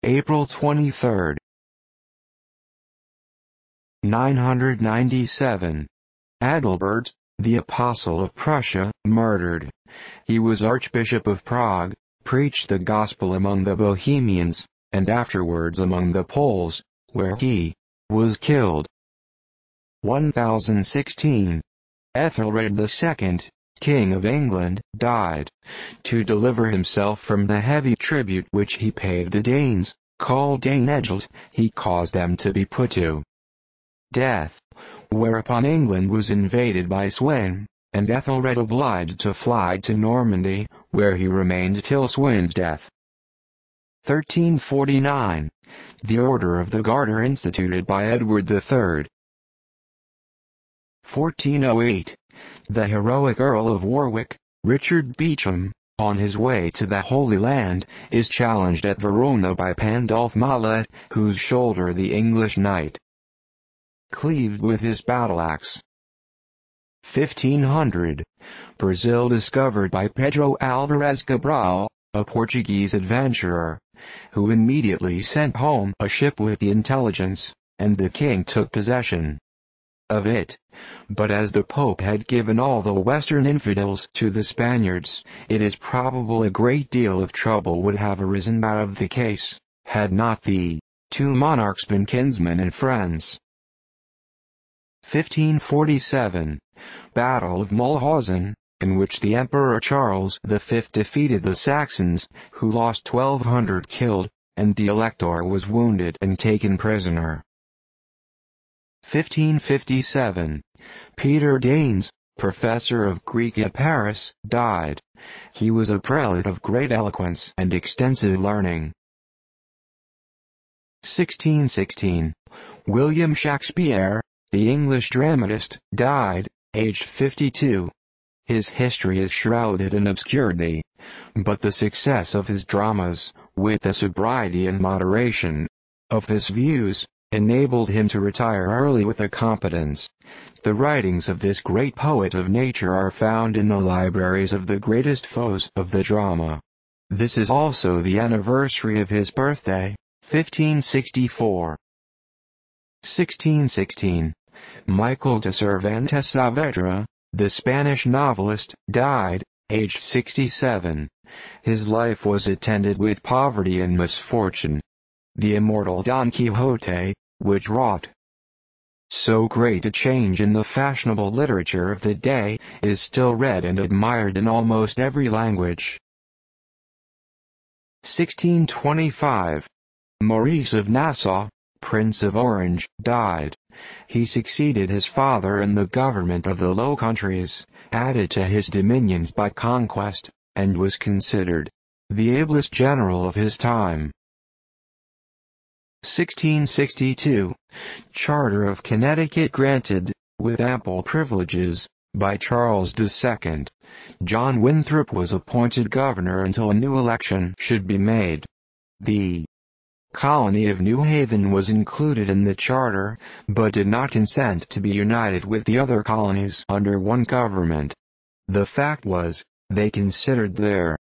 April 23. 997. Adalbert, the Apostle of Prussia, murdered. He was Archbishop of Prague, preached the gospel among the Bohemians, and afterwards among the Poles, where he was killed. 1016. Ethelred II, King of England, died. To deliver himself from the heavy tribute which he paid the Danes, called Danegeld, he caused them to be put to death, whereupon England was invaded by Sweyn, and Ethelred obliged to fly to Normandy, where he remained till Sweyn's death. 1349. The Order of the Garter instituted by Edward III. 1408. The heroic Earl of Warwick, Richard Beauchamp, on his way to the Holy Land, is challenged at Verona by Pandulf Mallet, whose shoulder the English knight cleaved with his battle-axe. 1500. Brazil discovered by Pedro Álvares Cabral, a Portuguese adventurer, who immediately sent home a ship with the intelligence, and the king took possession of it. But as the Pope had given all the Western infidels to the Spaniards, it is probable a great deal of trouble would have arisen out of the case, had not the two monarchs been kinsmen and friends. 1547. Battle of Mulhausen, in which the Emperor Charles V defeated the Saxons, who lost 1,200 killed, and the Elector was wounded and taken prisoner. 1557. Peter Danes, professor of Greek at Paris, died. He was a prelate of great eloquence and extensive learning. 1616. William Shakespeare, the English dramatist, died, aged 52. His history is shrouded in obscurity, but the success of his dramas, with the sobriety and moderation of his views, enabled him to retire early with a competence. The writings of this great poet of nature are found in the libraries of the greatest foes of the drama. This is also the anniversary of his birthday, 1564. 1616. Michael de Cervantes Saavedra, the Spanish novelist, died, aged 67. His life was attended with poverty and misfortune. The immortal Don Quixote, which wrought so great a change in the fashionable literature of the day, is still read and admired in almost every language. 1625. Maurice of Nassau, Prince of Orange, died. He succeeded his father in the government of the Low Countries, added to his dominions by conquest, and was considered the ablest general of his time. 1662. Charter of Connecticut granted, with ample privileges, by Charles II. John Winthrop was appointed governor until a new election should be made. The colony of New Haven was included in the charter, but did not consent to be united with the other colonies under one government. The fact was, they considered their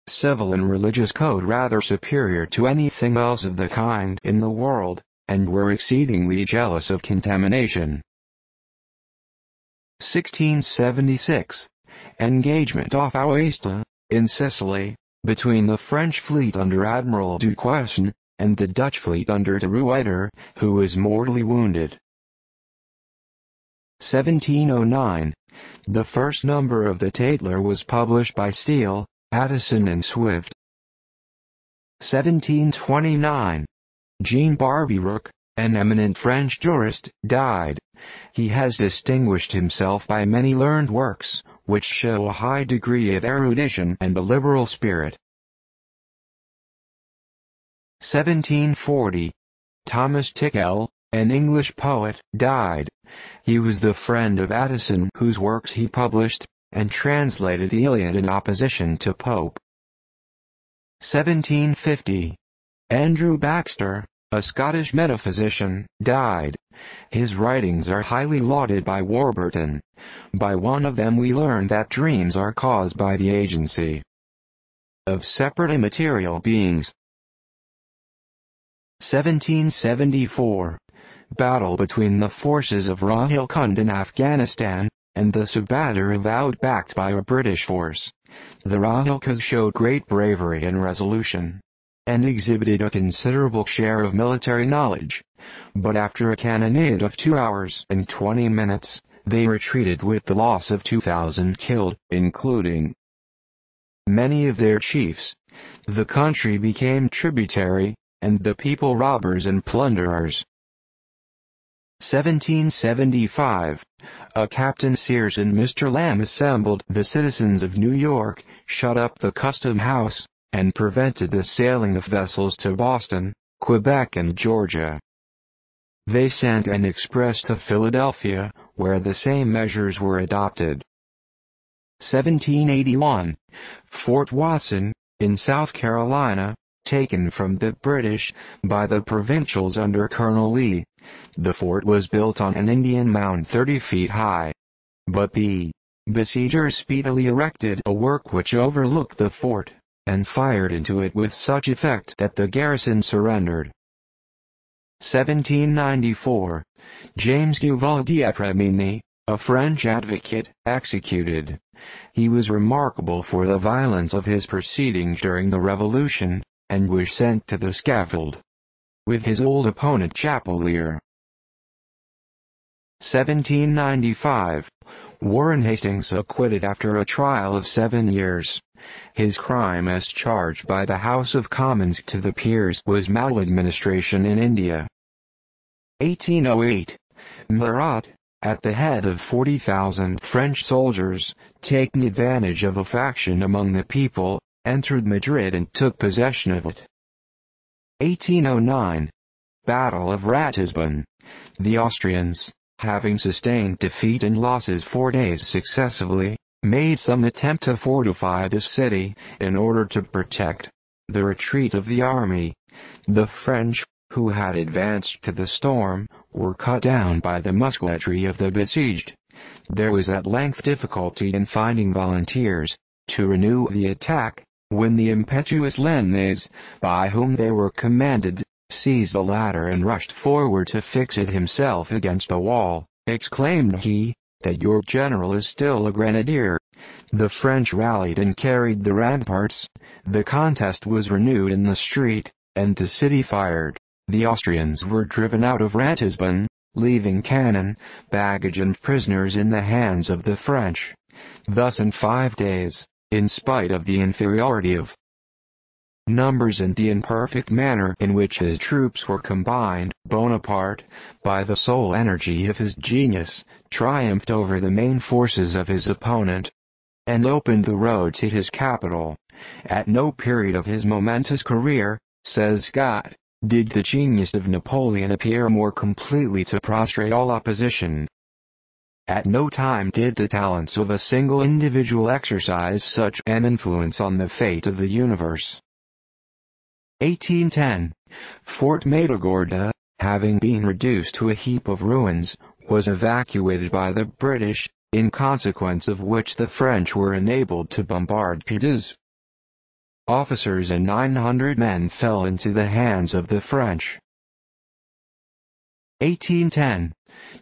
civil and religious code rather superior to anything else of the kind in the world, and were exceedingly jealous of contamination. 1676. Engagement off Aosta, in Sicily, between the French fleet under Admiral Duquesne, and the Dutch fleet under de Ruyter, who was mortally wounded. 1709. The first number of the Tatler was published by Steele, Addison and Swift. 1729. Jean Barbiroux, an eminent French jurist, died. He has distinguished himself by many learned works, which show a high degree of erudition and a liberal spirit. 1740. Thomas Tickell, an English poet, died. He was the friend of Addison, whose works he published, and translated the Iliad in opposition to Pope. 1750. Andrew Baxter, a Scottish metaphysician, died. His writings are highly lauded by Warburton. By one of them we learn that dreams are caused by the agency of separate immaterial beings. 1774. Battle between the forces of Rawalpindi in Afghanistan and the Subadar of backed by a British force. The Rawalpindis showed great bravery and resolution, and exhibited a considerable share of military knowledge. But after a cannonade of 2 hours and 20 minutes, they retreated with the loss of 2,000 killed, including many of their chiefs. The country became tributary, and the people robbers and plunderers. 1775. A Captain Sears and Mr. Lamb assembled the citizens of New York, shut up the custom house, and prevented the sailing of vessels to Boston, Quebec and Georgia. They sent an express to Philadelphia, where the same measures were adopted. 1781. Fort Watson, in South Carolina, taken from the British by the provincials under Colonel Lee. The fort was built on an Indian mound 30 feet high. But the besiegers speedily erected a work which overlooked the fort, and fired into it with such effect that the garrison surrendered. 1794. James Duval d'Eprémigny, a French advocate, executed. He was remarkable for the violence of his proceedings during the Revolution, and was sent to the scaffold with his old opponent Chapelier. 1795. Warren Hastings acquitted after a trial of 7 years. His crime as charged by the House of Commons to the peers was maladministration in India. 1808. Murat, at the head of 40,000 French soldiers, taking advantage of a faction among the people, entered Madrid and took possession of it. 1809. Battle of Ratisbon. The Austrians, having sustained defeat and losses 4 days successively, made some attempt to fortify the city, in order to protect the retreat of the army. The French, who had advanced to the storm, were cut down by the musketry of the besieged. There was at length difficulty in finding volunteers to renew the attack, when the impetuous Lainez, by whom they were commanded, seized a ladder and rushed forward to fix it himself against the wall. Exclaimed he, "That your general is still a grenadier." The French rallied and carried the ramparts. The contest was renewed in the street, and the city fired. The Austrians were driven out of Ratisbon, leaving cannon, baggage and prisoners in the hands of the French. Thus in 5 days, in spite of the inferiority of numbers and the imperfect manner in which his troops were combined, Bonaparte, by the sole energy of his genius, triumphed over the main forces of his opponent, and opened the road to his capital. At no period of his momentous career, says Scott, did the genius of Napoleon appear more completely to prostrate all opposition. At no time did the talents of a single individual exercise such an influence on the fate of the universe. 1810. Fort Matagorda, having been reduced to a heap of ruins, was evacuated by the British, in consequence of which the French were enabled to bombard Cadiz. Officers and 900 men fell into the hands of the French. 1810.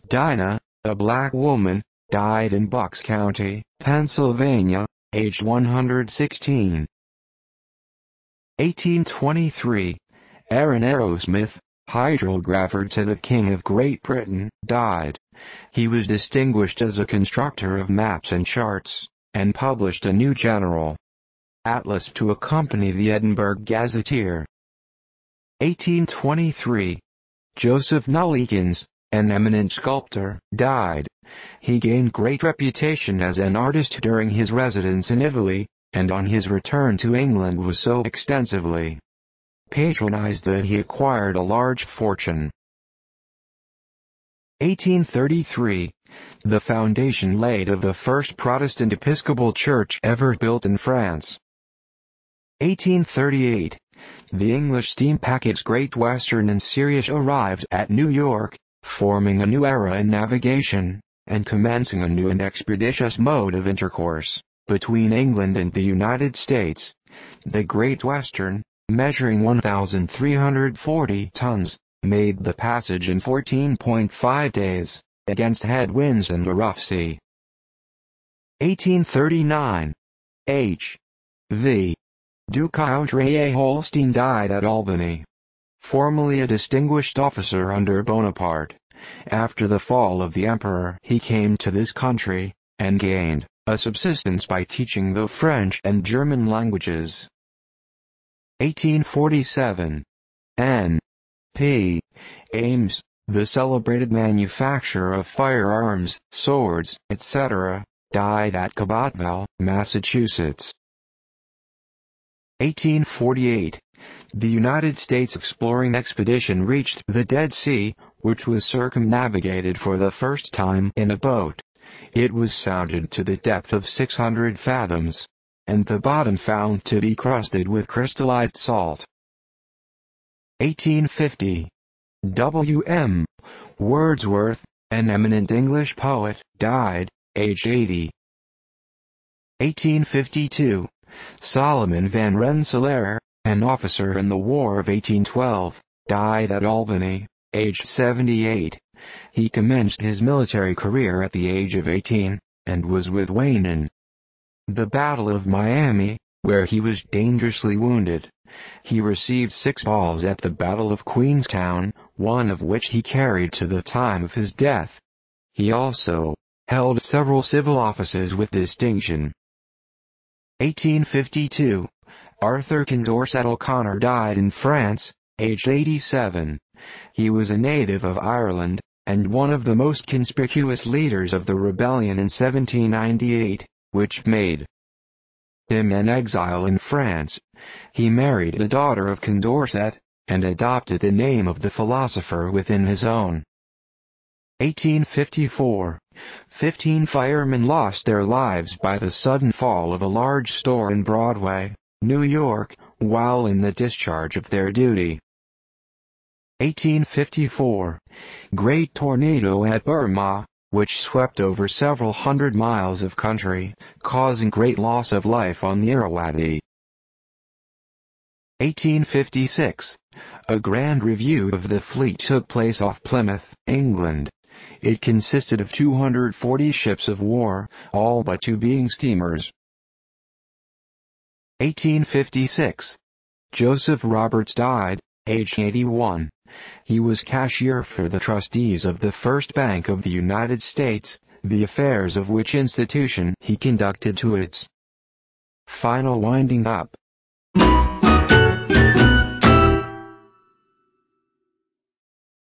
Dinah, a black woman, died in Bucks County, Pennsylvania, aged 116. 1823. Aaron Arrowsmith, hydrographer to the King of Great Britain, died. He was distinguished as a constructor of maps and charts, and published a new general atlas to accompany the Edinburgh Gazetteer. 1823. Joseph Nollekens, an eminent sculptor, died. He gained great reputation as an artist during his residence in Italy, and on his return to England was so extensively patronized that he acquired a large fortune. 1833. The foundation laid of the first Protestant Episcopal Church ever built in France. 1838. The English steam packets Great Western and Sirius arrived at New York, forming a new era in navigation, and commencing a new and expeditious mode of intercourse between England and the United States. The Great Western, measuring 1,340 tons, made the passage in 14.5 days, against headwinds and a rough sea. 1839. H. V. Duke Audrey Holstein died at Albany. Formerly a distinguished officer under Bonaparte, after the fall of the emperor he came to this country, and gained a subsistence by teaching the French and German languages. 1847. N. P. Ames, the celebrated manufacturer of firearms, swords, etc., died at Cabotville, Massachusetts. 1848. The United States exploring expedition reached the Dead Sea, which was circumnavigated for the first time in a boat. It was sounded to the depth of 600 fathoms, and the bottom found to be crusted with crystallized salt. 1850. W.M. Wordsworth, an eminent English poet, died, aged 80. 1852. Solomon Van Rensselaer, an officer in the War of 1812, died at Albany, aged 78. He commenced his military career at the age of 18, and was with Wayne in the Battle of Miami, where he was dangerously wounded. He received 6 balls at the Battle of Queenstown, one of which he carried to the time of his death. He also held several civil offices with distinction. 1852. Arthur Condorcet O'Connor died in France, aged 87. He was a native of Ireland, and one of the most conspicuous leaders of the rebellion in 1798, which made him an exile in France. He married a daughter of Condorcet, and adopted the name of the philosopher within his own. 1854. 15 firemen lost their lives by the sudden fall of a large store in Broadway, New York, while in the discharge of their duty. 1854. Great tornado at Burma, which swept over several hundred miles of country, causing great loss of life on the Irrawaddy. 1856. A grand review of the fleet took place off Plymouth, England. It consisted of 240 ships of war, all but 2 being steamers. 1856. Joseph Roberts died, aged 81. He was cashier for the trustees of the First Bank of the United States, the affairs of which institution he conducted to its final winding up.